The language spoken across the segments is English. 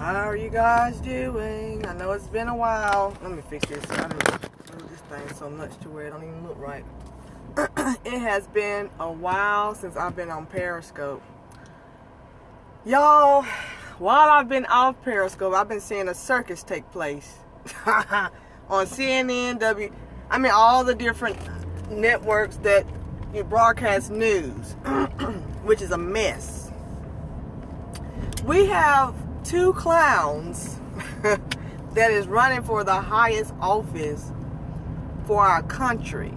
How are you guys doing? I know it's been a while. Let me fix this. I don't move this thing so much to where it don't even look right. It has been a while since I've been on Periscope. Y'all, while I've been off Periscope, I've been seeing a circus take place. On CNN, all the different networks that broadcast news, which is a mess. We have two clowns that is running for the highest office for our country.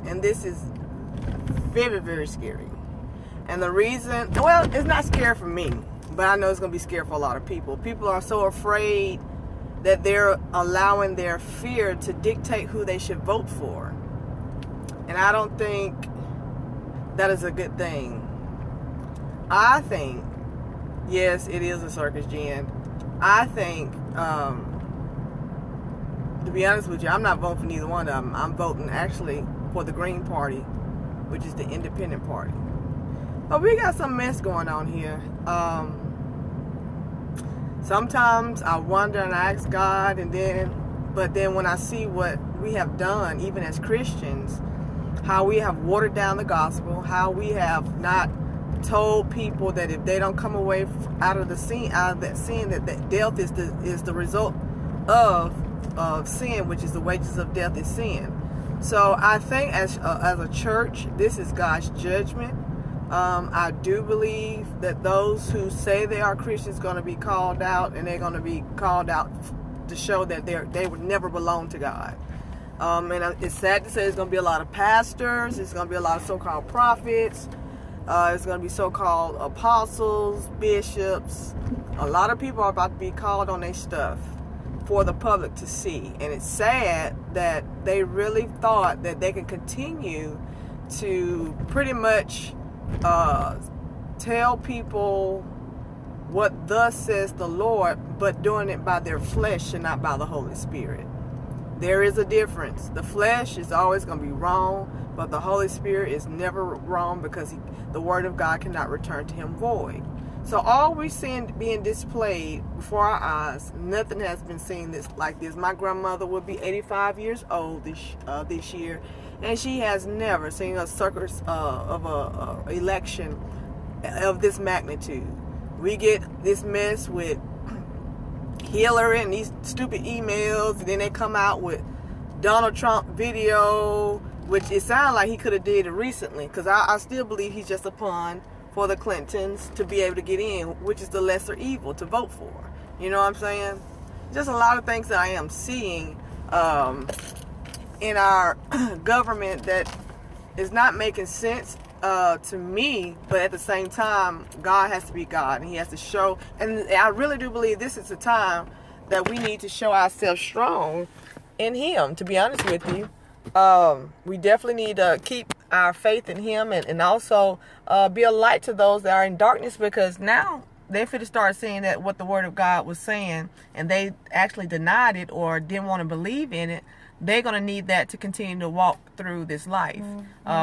And this is very, very scary. And the reason, well, it's not scary for me, but I know it's going to be scary for a lot of people. People are so afraid that they're allowing their fear to dictate who they should vote for. And I don't think that is a good thing. I think, yes, it is a circus, Jen. I think, to be honest with you, I'm not voting for neither one of them. I'm voting actually for the Green Party, which is the independent party. But we got some mess going on here. Sometimes I wonder and I ask God, but then when I see what we have done, even as Christians, how we have watered down the gospel, how we have not told people that if they don't come away out of that sin, that death is the result of sin, which is the wages of death is sin. So I think as a church, this is God's judgment. I do believe that those who say they are Christians are going to be called out, and they're going to be called out to show that they would never belong to God. And it's sad to say there's going to be a lot of pastors, there's going to be a lot of so-called prophets, there's going to be so-called apostles, bishops. A lot of people are about to be called on their stuff for the public to see. And it's sad that they really thought that they could continue to pretty much tell people what thus says the Lord, but doing it by their flesh and not by the Holy Spirit. There is a difference. The flesh is always going to be wrong, but the Holy Spirit is never wrong, because the Word of God cannot return to Him void. So all we're seeing being displayed before our eyes, nothing has been seen like this. My grandmother will be 85 years old this year, and she has never seen a circus of a election of this magnitude. We get this mess with Hillary and these stupid emails, and then they come out with Donald Trump video, which it sounds like he could have did it recently, because I still believe he's just a pawn for the Clintons to be able to get in, which is the lesser evil to vote for. You know what I'm saying? Just a lot of things that I am seeing in our government that is not making sense to me, but at the same time, God has to be God, and He has to show, and I really do believe this is a time that we need to show ourselves strong in Him, to be honest with you. We definitely need to keep our faith in Him, and also be a light to those that are in darkness, because now they're fit to start seeing that what the Word of God was saying, and they actually denied it or didn't want to believe in it. They're going to need that to continue to walk through this life,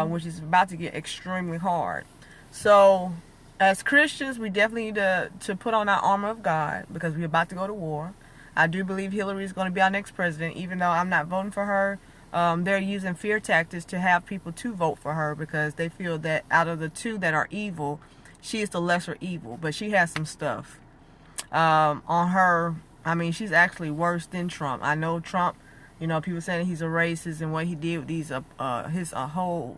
which is about to get extremely hard. So as Christians, we definitely need to put on our armor of God, because we're about to go to war. I do believe Hillary is going to be our next president, even though I'm not voting for her. They're using fear tactics to have people to vote for her, because they feel that out of the two that are evil, she is the lesser evil. But she has some stuff on her. I mean, she's actually worse than Trump. I know Trump, people saying he's a racist, and what he did with these his whole.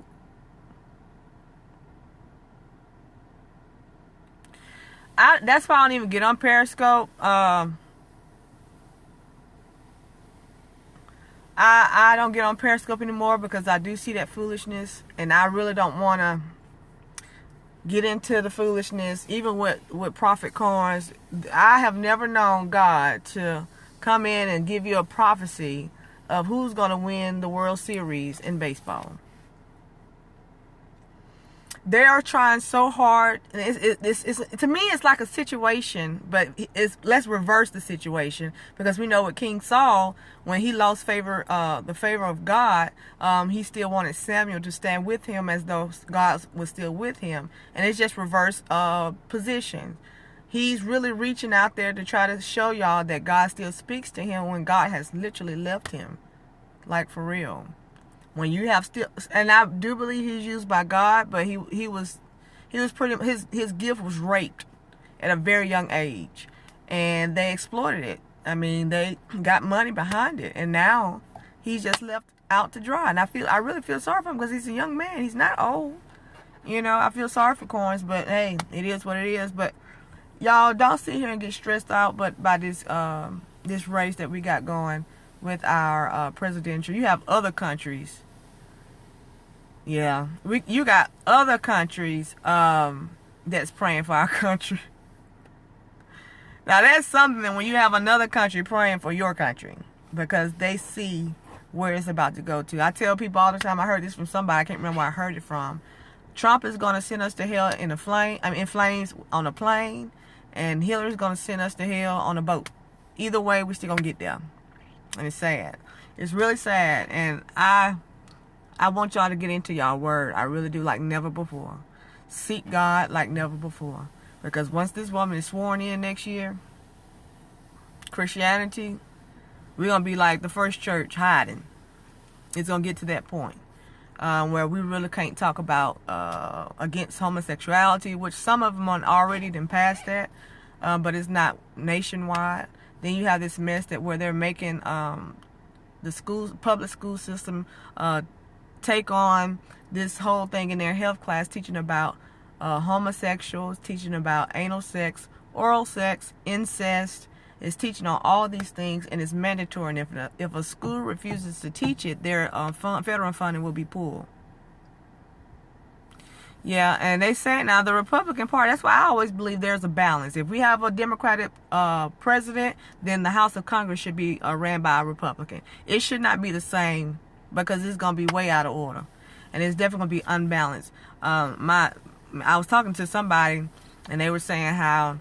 That's why I don't even get on Periscope. I don't get on Periscope anymore, because I do see that foolishness, and I really don't want to get into the foolishness. Even with Prophet Carnes, I have never known God to come in and give you a prophecy of who's going to win the World Series in baseball. They are trying so hard. To me, it's like a situation, but let's reverse the situation, because we know with King Saul, when he lost the favor of God, he still wanted Samuel to stand with him as though God was still with him, and it's just reverse position. He's really reaching out there to try to show y'all that God still speaks to him when God has literally left him. Like, for real. When you have still, and I do believe he's used by God, but he was pretty, his gift was raped at a very young age, and they exploited it. I mean, they got money behind it, and now he's just left out to dry. And I really feel sorry for him because he's a young man. He's not old. You know, I feel sorry for Corns, but hey, it is what it is. But y'all don't sit here and get stressed out by this this race that we got going with our presidential. You have other countries. Yeah, you got other countries that's praying for our country. Now that's something when you have another country praying for your country, because they see where it's about to go to. I tell people all the time, I heard this from somebody, I can't remember where I heard it from. Trump is going to send us to hell in flames on a plane, and Hillary's going to send us to hell on a boat. Either way, we still going to get there. And it's sad. It's really sad. And I want y'all to get into y'all word. I really do, like never before. Seek God like never before. Because once this woman is sworn in next year, Christianity, we're going to be like the first church, hiding. It's going to get to that point where we really can't talk about against homosexuality, which some of them are already done past that, but it's not nationwide. Then you have this mess where they're making the public school system take on this whole thing in their health class, teaching about homosexuals, teaching about anal sex, oral sex, incest. It's teaching on all these things, and it's mandatory. And if a school refuses to teach it, their federal funding will be pulled. Yeah, and they say now the Republican Party, that's why I always believe there's a balance. If we have a Democratic president, then the House of Congress should be ran by a Republican. It should not be the same, because it's going to be way out of order. And it's definitely going to be unbalanced. I was talking to somebody, and they were saying how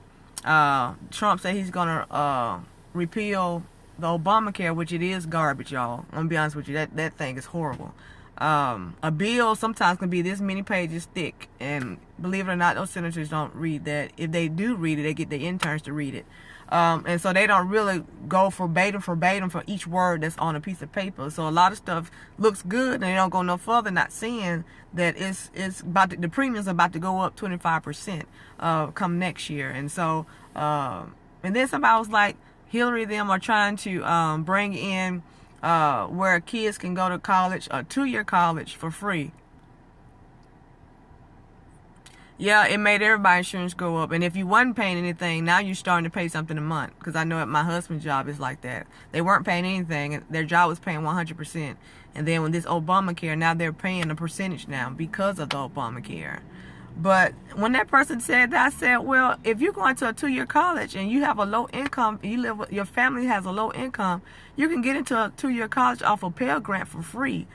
Trump said he's going to repeal the Obamacare, which it is garbage, y'all. I'm going to be honest with you. That thing is horrible. A bill sometimes can be this many pages thick, and believe it or not, those senators don't read that. If they do read it, they get the interns to read it. And so they don't really go verbatim for each word that's on a piece of paper. So a lot of stuff looks good, and they don't go no further, not seeing that it's about the premiums are about to go up 25% come next year. And so and then somebody was like, Hillary and them are trying to bring in where kids can go to college, a 2-year college for free. Yeah, it made everybody's insurance go up. And if you wasn't paying anything, now you're starting to pay something a month. Because I know at my husband's job is like that. They weren't paying anything, and their job was paying 100%. And then with this Obamacare, now they're paying a percentage now because of the Obamacare. But when that person said that, I said, well, if you're going to a 2-year college and you have a low income, your family has a low income, you can get into a 2-year college off a Pell Grant for free.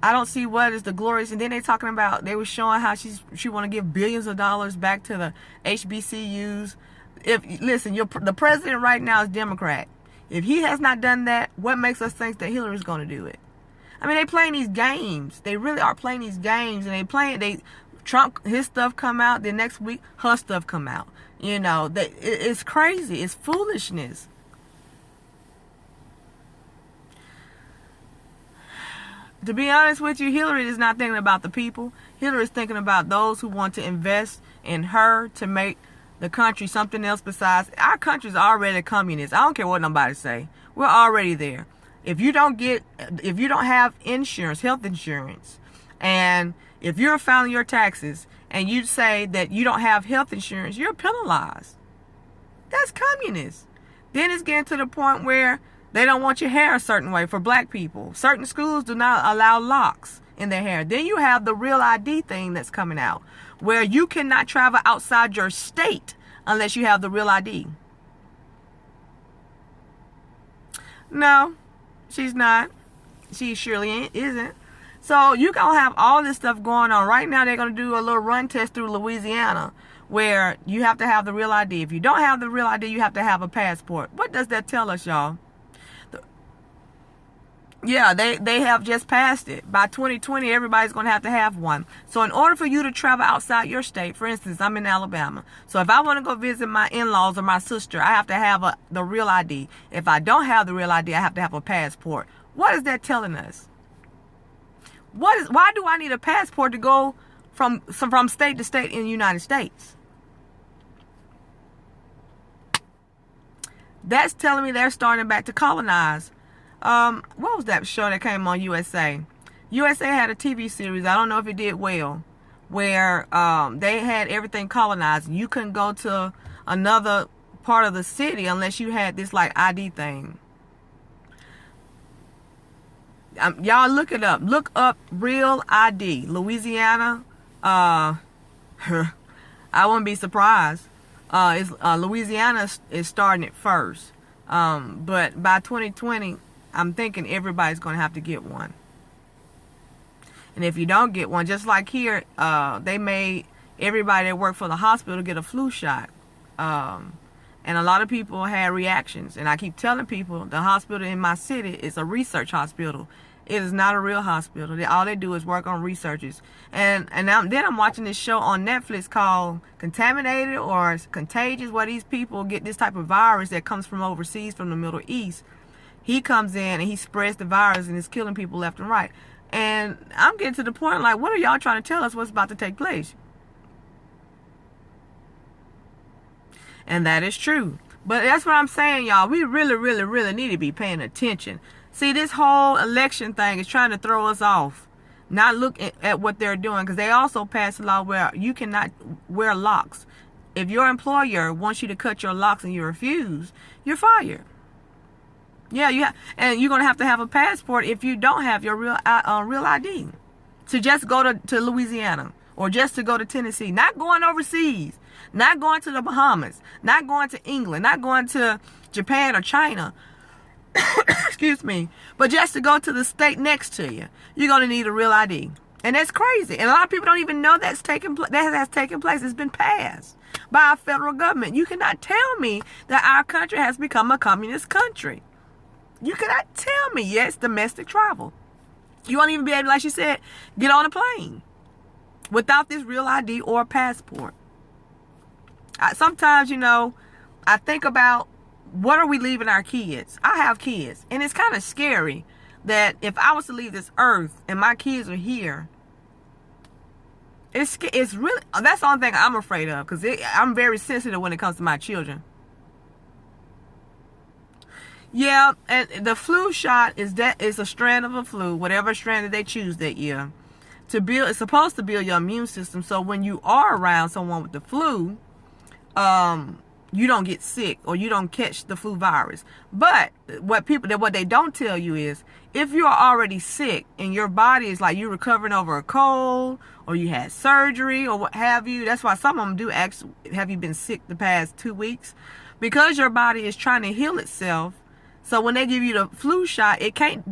I don't see what is the glorious. And then they were showing how she want to give billions of dollars back to the HBCUs. Listen, the president right now is Democrat. If he has not done that, what makes us think that Hillary's going to do it? I mean, they playing these games. They really are playing these games, and Trump, his stuff come out, then next week her stuff come out. You know, it's crazy. It's foolishness. To be honest with you, Hillary is not thinking about the people. Hillary is thinking about those who want to invest in her to make the country something else besides. Our country's already communist. I don't care what nobody say. We're already there. If you don't have insurance, health insurance, and if you're filing your taxes and you say that you don't have health insurance, you're penalized. That's communist. Then it's getting to the point where they don't want your hair a certain way for black people. Certain schools do not allow locks in their hair. Then you have the Real ID thing that's coming out, where you cannot travel outside your state unless you have the Real ID. No, she's not. She surely isn't. So you're going to have all this stuff going on. Right now they're going to do a little run test through Louisiana where you have to have the Real ID. If you don't have the Real ID, you have to have a passport. What does that tell us, y'all? Yeah, they have just passed it. By 2020, everybody's going to have one. So in order for you to travel outside your state, for instance, I'm in Alabama. So if I want to go visit my in-laws or my sister, I have to have the real ID. If I don't have the real ID, I have to have a passport. What is that telling us? Why do I need a passport to go from state to state in the United States? That's telling me they're starting back to colonize. What was that show that came on USA? USA had a TV series, I don't know if it did well, where they had everything colonized. You couldn't go to another part of the city unless you had this like ID thing. Y'all look it up. Look up Real ID. Louisiana. I wouldn't be surprised. Louisiana is starting it first. But by 2020, I'm thinking everybody's going to have to get one. And if you don't get one, just like here, they made everybody that worked for the hospital get a flu shot. And a lot of people had reactions. And I keep telling people the hospital in my city is a research hospital. It is not a real hospital. All they do is work on researchers. And then I'm watching this show on Netflix called Contaminated or Contagious, where these people get this type of virus that comes from overseas, from the Middle East. He comes in and he spreads the virus and is killing people left and right. And I'm getting to the point like, what are y'all trying to tell us what's about to take place? And that is true. But that's what I'm saying, y'all. We really, really, really need to be paying attention. See, this whole election thing is trying to throw us off. Not look at what they're doing. Because they also passed a law where you cannot wear locks. If your employer wants you to cut your locks and you refuse, you're fired. Yeah, and you're going to have a passport if you don't have your real ID. To just go to Louisiana or just to go to Tennessee. Not going overseas. Not going to the Bahamas. Not going to England. Not going to Japan or China. Excuse me. But just to go to the state next to you. You're going to need a real ID. And that's crazy. And a lot of people don't even know that has taken place. It's been passed by our federal government. You cannot tell me that our country has become a communist country. You cannot tell me, yes, domestic travel. You won't even be able, like she said, get on a plane without this real ID or passport. Sometimes, I think about what are we leaving our kids? I have kids, and it's kind of scary that if I was to leave this earth and my kids are here, it's really, that's the only thing I'm afraid of, because I'm very sensitive when it comes to my children. Yeah, and the flu shot is a strand of a flu, whatever strand that they choose that year. It's supposed to build your immune system, so when you are around someone with the flu, you don't get sick or you don't catch the flu virus. But what they don't tell you is, if you are already sick and your body is like you're recovering over a cold or you had surgery or what have you, that's why some of them do ask, have you been sick the past 2 weeks? Because your body is trying to heal itself. So when they give you the flu shot, it can't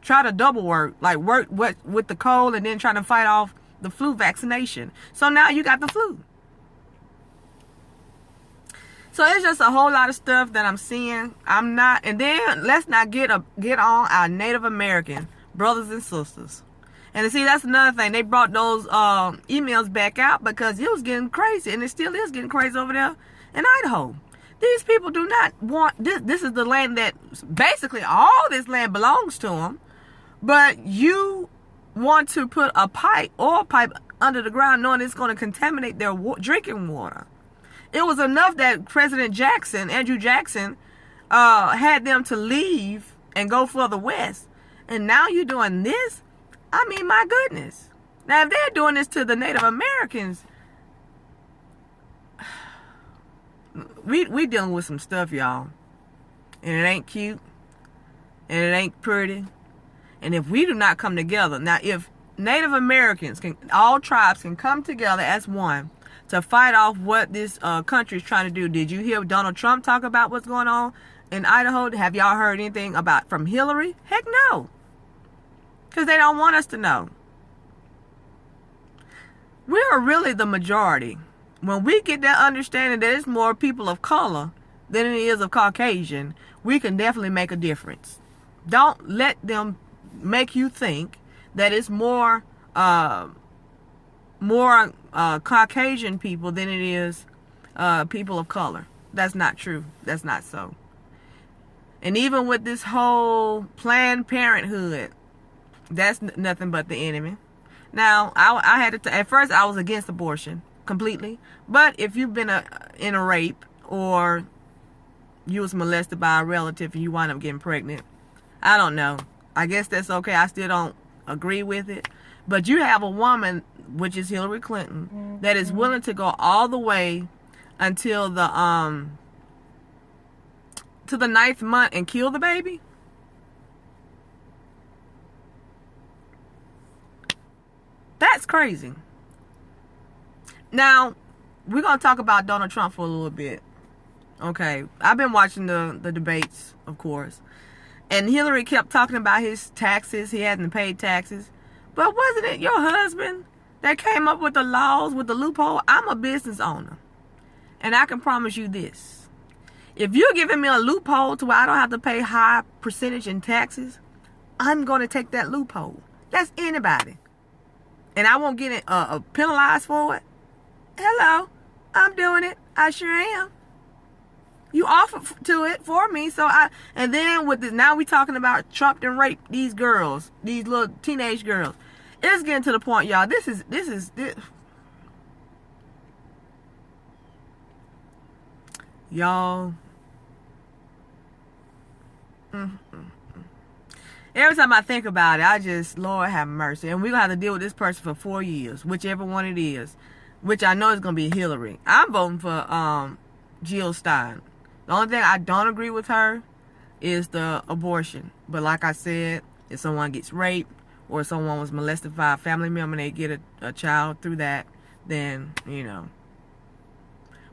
try to double work with the cold and then trying to fight off the flu vaccination. So now you got the flu. So it's just a whole lot of stuff that I'm seeing. And then let's not get on our Native American brothers and sisters. And see, that's another thing. They brought those emails back out because it was getting crazy, and it still is getting crazy over there in Idaho. These people do not want this. This is the land that basically all this land belongs to them. But you want to put oil pipe under the ground knowing it's going to contaminate their drinking water. It was enough that President Andrew Jackson, had them to leave and go further west. And now you're doing this? I mean, my goodness. Now, if they're doing this to the Native Americans, we dealing with some stuff, y'all. And it ain't cute. And it ain't pretty. And if we do not come together, now if Native Americans all tribes can come together as one to fight off what this country is trying to do. Did you hear Donald Trump talk about what's going on in Idaho? Have y'all heard anything from Hillary? Heck no. Because they don't want us to know. We are really the majority. When we get that understanding that it's more people of color than it is of Caucasian, we can definitely make a difference. Don't let them make you think that it's more Caucasian people than it is people of color. That's not true. That's not so. And even with this whole Planned Parenthood, that's nothing but the enemy. Now, I had to, at first I was against abortion completely. But if you've been in a rape, or you was molested by a relative and you wind up getting pregnant, I don't know. I guess that's okay. I still don't agree with it. But you have a woman, which is Hillary Clinton, that is willing to go all the way until the to the 9th month and kill the baby. That's crazy. Now, we're going to talk about Donald Trump for a little bit. Okay. I've been watching the debates, of course. And Hillary kept talking about his taxes. He hasn't paid taxes. But wasn't it your husband that came up with the laws, with the loophole? I'm a business owner. And I can promise you this. If you're giving me a loophole to where I don't have to pay high percentage in taxes, I'm going to take that loophole. That's anybody. And I won't get penalized for it. Hello, I'm doing it. I sure am. You offered to it for me, and then with this, now we talking about Trump and rape these girls, these little teenage girls. It's getting to the point, y'all. This is y'all. Every time I think about it, I just, Lord have mercy. And we're going to have to deal with this person for 4 years, whichever one it is, which I know is going to be Hillary. I'm voting for Jill Stein. The only thing I don't agree with her is the abortion. But like I said, if someone gets raped or someone was molested by a family member and they get a child through that, then, you know.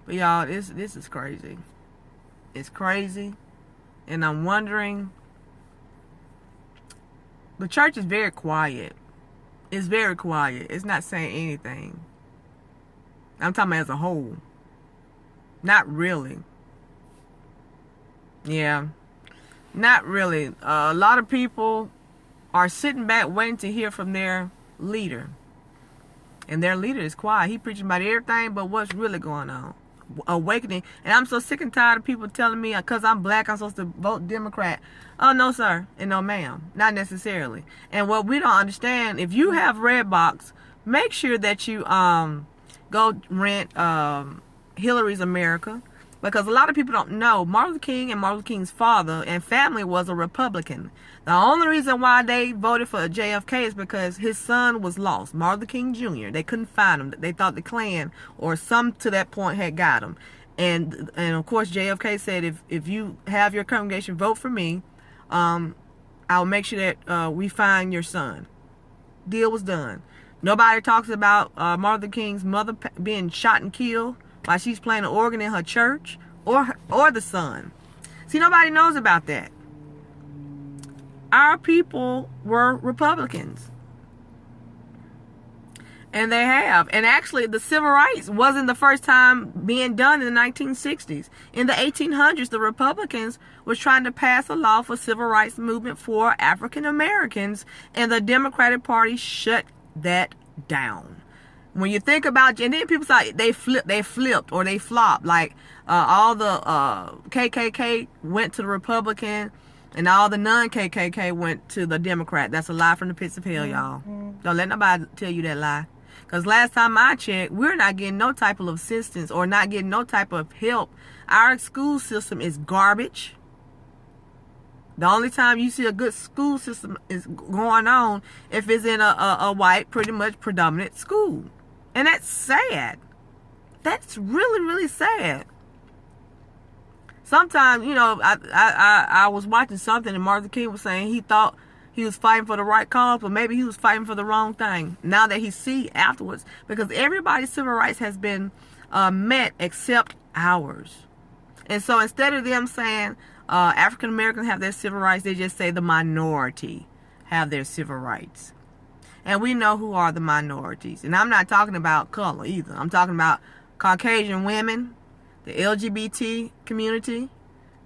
But y'all, this is crazy. It's crazy. And I'm wondering, the church is very quiet. It's very quiet. It's not saying anything. I'm talking about as a whole. Not really. Yeah. Not really. A lot of people are sitting back waiting to hear from their leader. And their leader is quiet. He preaching about everything but what's really going on. Awakening. And I'm so sick and tired of people telling me because I'm black I'm supposed to vote Democrat. Oh, no, sir. And no, ma'am. Not necessarily. And what we don't understand, if you have Redbox, make sure that you go rent Hillary's America. Because a lot of people don't know, Martin Luther King and Martin Luther King's father and family was a Republican. The only reason why they voted for JFK is because his son was lost, Martin Luther King Jr. They couldn't find him. They thought the Klan or some to that point had got him. And of course JFK said, if you have your congregation vote for me, I'll make sure that we find your son. Deal was done. Nobody talks about Martin Luther King's mother being shot and killed while she's playing an organ in her church, or the son. See, nobody knows about that. Our people were Republicans. And they have. And actually, the civil rights wasn't the first time being done in the 1960s. In the 1800s, the Republicans was trying to pass a law for civil rights movement for African Americans, and the Democratic Party shut that down. When you think about, and then people say they flipped or they flopped. Like all the KKK went to the Republican, and all the non-KKK went to the Democrat. That's a lie from the pits of hell, y'all. Don't let nobody tell you that lie. Because last time I checked, we're not getting no type of assistance or not getting no type of help. Our school system is garbage. The only time you see a good school system is going on if it's in a white, pretty much predominant school. And that's sad. That's really, really sad. Sometimes, you know, I was watching something and Martin Luther King was saying he thought he was fighting for the right cause, but maybe he was fighting for the wrong thing. Now that he see afterwards, because everybody's civil rights has been met except ours. And so instead of them saying African Americans have their civil rights, they just say the minority have their civil rights. And we know who are the minorities. And I'm not talking about color either. I'm talking about Caucasian women, the LGBT community,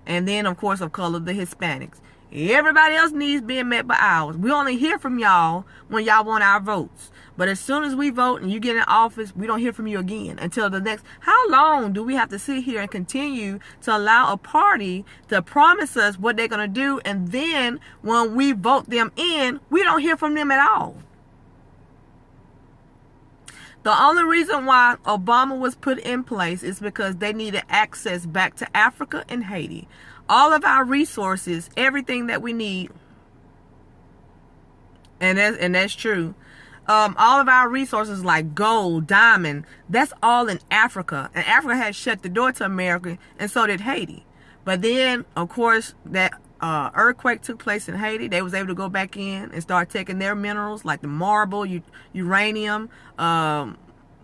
and then, of course, of color, the Hispanics. Everybody else needs being met by ours. We only hear from y'all when y'all want our votes. But as soon as we vote and you get in office, we don't hear from you again until the next. How long do we have to sit here and continue to allow a party to promise us what they're going to do, and then when we vote them in, we don't hear from them at all? The only reason why Obama was put in place is because they needed access back to Africa and Haiti. All of our resources, everything that we need, and that's true. All of our resources like gold, diamond, that's all in Africa. And Africa has shut the door to America, and so did Haiti. But then, of course, that earthquake took place in Haiti. They was able to go back in and start taking their minerals like the marble, uranium,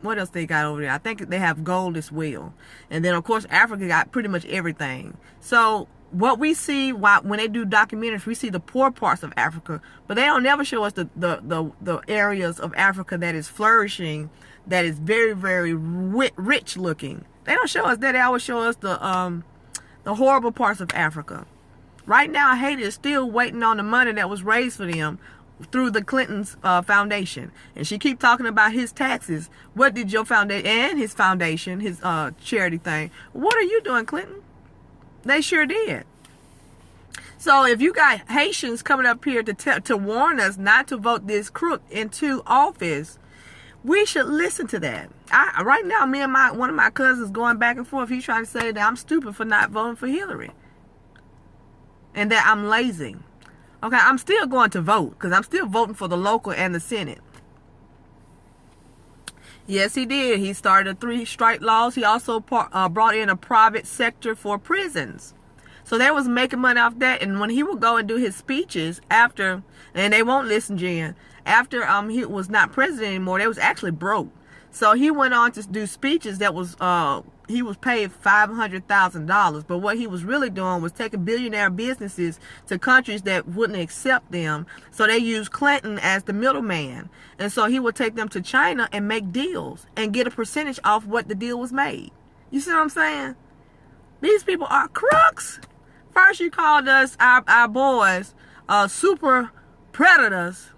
what else they got over there? I think they have gold as well. And then, of course, Africa got pretty much everything. So what we see when they do documentaries, we see the poor parts of Africa, but they don't never show us the areas of Africa that is flourishing, that is very, very rich looking. They don't show us that. They always show us the horrible parts of Africa. Right now, Haiti is still waiting on the money that was raised for them through the Clinton's foundation. And she keep talking about his taxes. What did your foundation and his foundation, his charity thing, what are you doing, Clinton? They sure did. So if you got Haitians coming up here to warn us not to vote this crook into office, we should listen to that. Right now, me and one of my cousins going back and forth. He's trying to say that I'm stupid for not voting for Hillary, and that I'm lazy. Okay, I'm still going to vote because I'm still voting for the local and the Senate. Yes, he did. He started 3 strike laws. He also brought in a private sector for prisons. So they was making money off that. And when he would go and do his speeches after, and they won't listen, Jen, after he was not president anymore, they was actually broke. So he went on to do speeches that was, he was paid $500,000. But what he was really doing was taking billionaire businesses to countries that wouldn't accept them. So they used Clinton as the middleman. And so he would take them to China and make deals and get a percentage off what the deal was made. You see what I'm saying? These people are crooks. First you called us, our boys, super predators.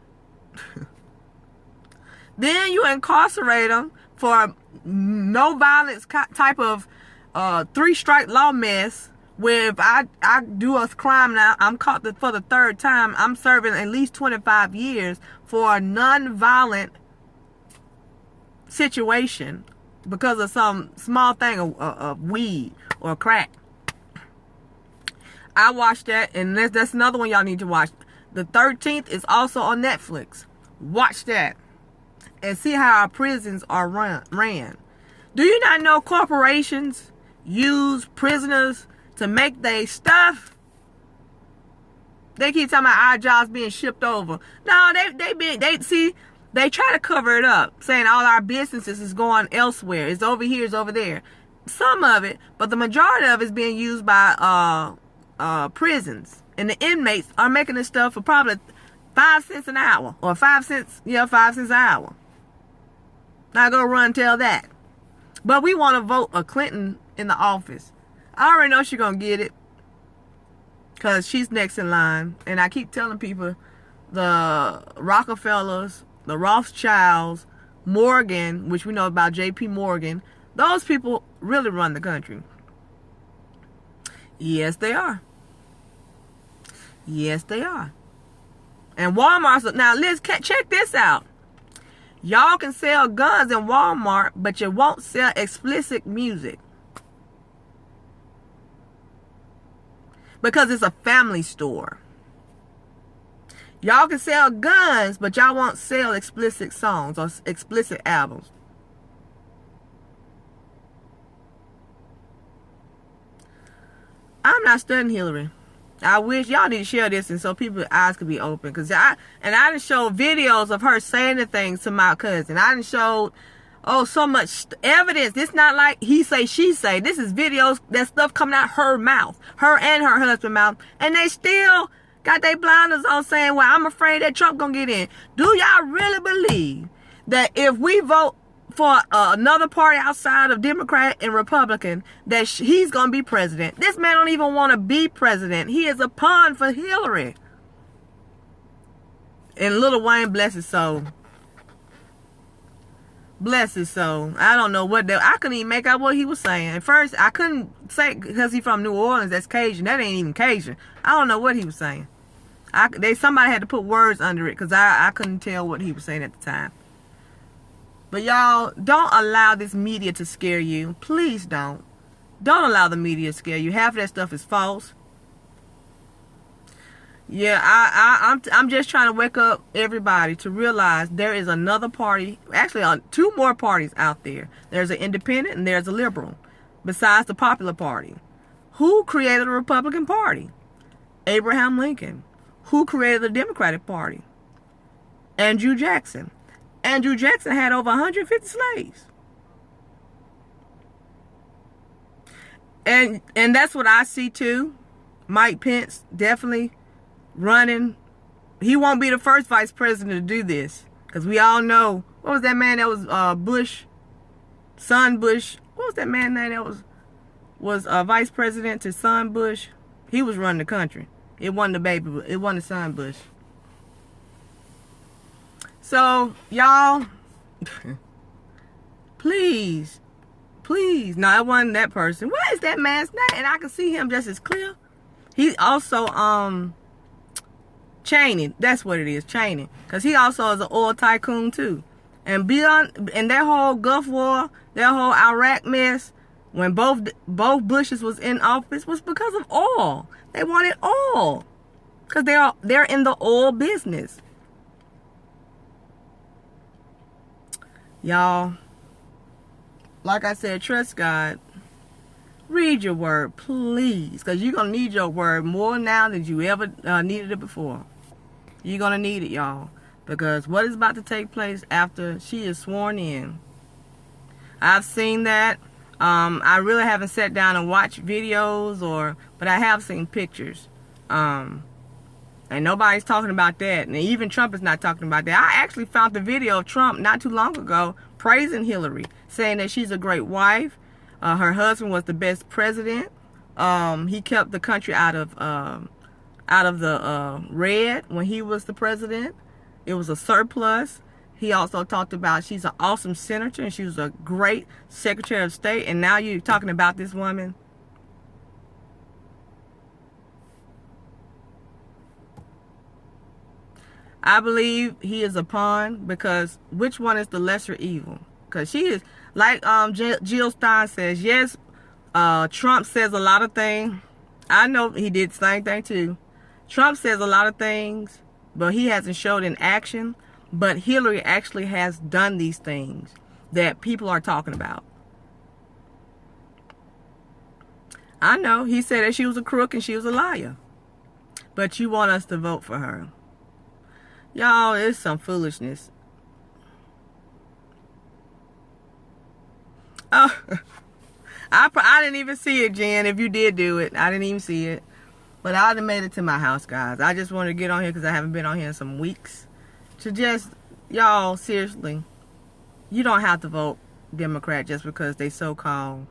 Then you incarcerate them for no violence type of 3-strike law mess, where if I do a crime now, I'm caught for the 3rd time, I'm serving at least 25 years for a non-violent situation because of some small thing of weed or crack. I watched that, and that's another one y'all need to watch. The 13th is also on Netflix. Watch that and see how our prisons are ran. Do you not know corporations use prisoners to make their stuff? They keep talking about our jobs being shipped over. No, they try to cover it up, saying all our businesses is going elsewhere. It's over here, it's over there. Some of it, but the majority of it is being used by prisons. And the inmates are making this stuff for probably 5 cents an hour. Or 5 cents, 5 cents an hour. Now go run and tell that. But we want to vote a Clinton in the office. I already know she's going to get it, because she's next in line. And I keep telling people, the Rockefellers, the Rothschilds, Morgan, which we know about J.P. Morgan, those people really run the country. Yes, they are. Yes, they are. And Walmart, now let's check this out. Y'all can sell guns in Walmart, but you won't sell explicit music. Because it's a family store. Y'all can sell guns, but y'all won't sell explicit songs or explicit albums. I'm not studying Hillary. I wish y'all need to share this, and so people's eyes could be open. I done showed videos of her saying the things to my cousin. I done showed, so much evidence. It's not like he say, she say. This is videos, that stuff coming out her mouth. Her and her husband's mouth. And they still got their blinders on, saying, well, I'm afraid that Trump gonna get in. Do y'all really believe that if we vote for another party outside of Democrat and Republican that he's going to be president. This man don't even want to be president. He is a pawn for Hillary. And Lil Wayne, bless his soul. Bless his soul. I don't know what I couldn't even make out what he was saying. At first, I couldn't say, because he's from New Orleans, that's Cajun. That ain't even Cajun. I don't know what he was saying. Somebody had to put words under it, because I couldn't tell what he was saying at the time. But y'all, don't allow this media to scare you. Please don't. Don't allow the media to scare you. Half of that stuff is false. Yeah, I'm just trying to wake up everybody to realize there is another party, actually two more parties out there. There's an independent and there's a liberal, besides the popular party. Who created the Republican Party? Abraham Lincoln. Who created the Democratic Party? Andrew Jackson. Andrew Jackson had over 150 slaves. And that's what I see too. Mike Pence definitely running. He won't be the first vice president to do this, because we all know, what was that man that was Bush, son Bush? What was that man name that was vice president to son Bush? He was running the country. It wasn't the baby, it wasn't the son Bush. So y'all, please, no, it wasn't that person. What is that man's name? And I can see him just as clear. He also Cheney, that's what it is, Cheney, because he also is an oil tycoon too. And that whole Gulf War, that whole Iraq mess, when both Bushes was in office, was because of oil. They wanted oil, because they're in the oil business. Y'all, like I said, trust God. Read your word, please, because you're going to need your word more now than you ever needed it before. You're going to need it, y'all, because what is about to take place after she is sworn in, I've seen that. I really haven't sat down and watched videos, but I have seen pictures. And nobody's talking about that. And even Trump is not talking about that. I actually found the video of Trump not too long ago praising Hillary, saying that she's a great wife. Her husband was the best president. He kept the country out of the red when he was the president. It was a surplus. He also talked about she's an awesome senator and she was a great Secretary of State. And now you're talking about this woman. I believe he is a pawn, because which one is the lesser evil? Because she is, like Jill Stein says, yes, Trump says a lot of things. I know he did the same thing too. Trump says a lot of things, but he hasn't showed in action. But Hillary actually has done these things that people are talking about. I know he said that she was a crook and she was a liar, but you want us to vote for her. Y'all, it's some foolishness. Oh, I didn't even see it, Jen. If you did do it, I didn't even see it. But I done made it to my house, guys. I just wanted to get on here because I haven't been on here in some weeks. To just, y'all, seriously, you don't have to vote Democrat just because they so-called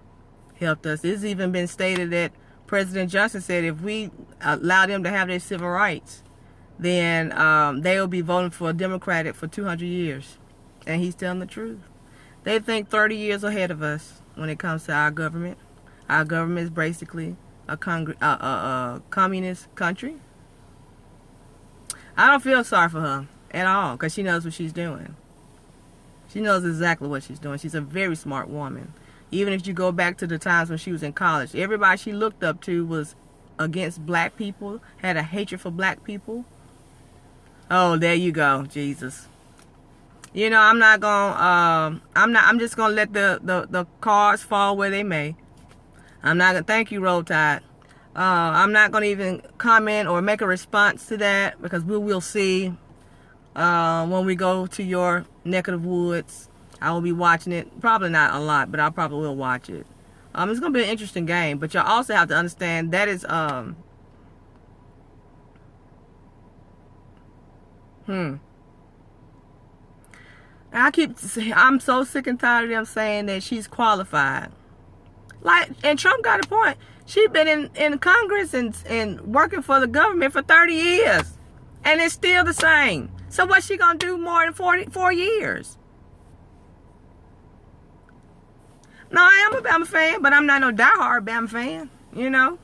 helped us. It's even been stated that President Johnson said if we allow them to have their civil rights, then they will be voting for a Democratic for 200 years. And he's telling the truth. They think 30 years ahead of us when it comes to our government. Our government is basically a communist country. I don't feel sorry for her at all, because she knows what she's doing. She knows exactly what she's doing. She's a very smart woman. Even if you go back to the times when she was in college, everybody she looked up to was against black people, had a hatred for black people. Oh, there you go, Jesus. You know, I'm just gonna let the cards fall where they may. I'm not gonna, thank you, Roll Tide. I'm not gonna even comment or make a response to that, because we will see when we go to your neck of the woods. I will be watching it. Probably not a lot, but I probably will watch it. It's gonna be an interesting game, but y'all also have to understand that is I'm so sick and tired of them saying that she's qualified. Like, and Trump got a point. She's been in Congress and working for the government for 30 years. And it's still the same. So what's she going to do more than 4 years? No, I am a Bama fan, but I'm not no diehard Bama fan, you know.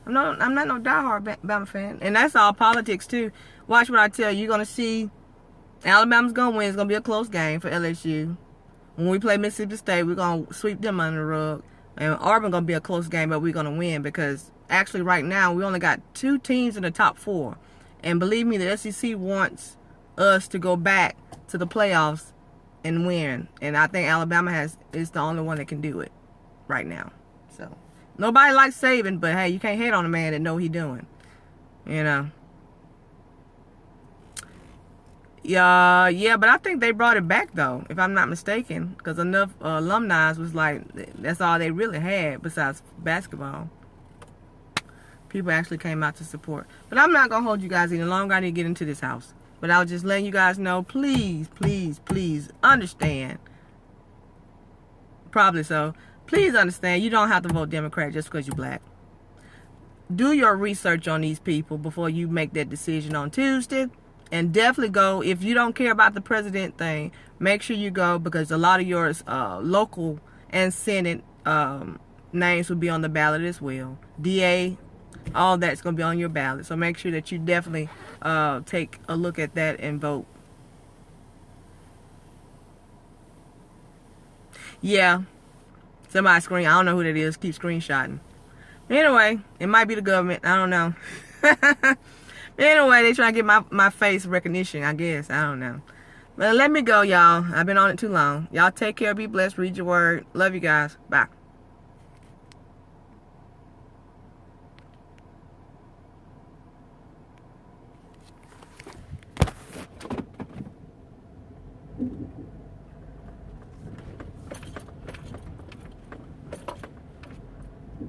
I'm not no diehard Bama fan. And that's all politics, too. Watch what I tell you. You're going to see Alabama's going to win. It's going to be a close game for LSU. When we play Mississippi State, we're going to sweep them under the rug. And Auburn going to be a close game, but we're going to win because actually right now we only got 2 teams in the top 4. And believe me, the SEC wants us to go back to the playoffs and win. And I think Alabama is the only one that can do it right now. So nobody likes Saban, but hey, you can't hate on a man that know what he doing. You know. Yeah, but I think they brought it back though, if I'm not mistaken, because enough alumni was like, that's all they really had besides basketball. People actually came out to support. But I'm not going to hold you guys any longer. I need to get into this house. But I was just letting you guys know, please, please, please understand. Probably so. Please understand, you don't have to vote Democrat just because you're black. Do your research on these people before you make that decision on Tuesday. And definitely go, if you don't care about the president thing, make sure you go because a lot of yours local and Senate names will be on the ballot as well. DA, all that's going to be on your ballot. So make sure that you definitely take a look at that and vote. Yeah. Somebody screen. I don't know who that is. Keep screenshotting. Anyway, it might be the government. I don't know. Anyway, they trying to get my face recognition, I guess. I don't know. But let me go, y'all. I've been on it too long. Y'all take care. Be blessed. Read your word. Love you guys. Bye.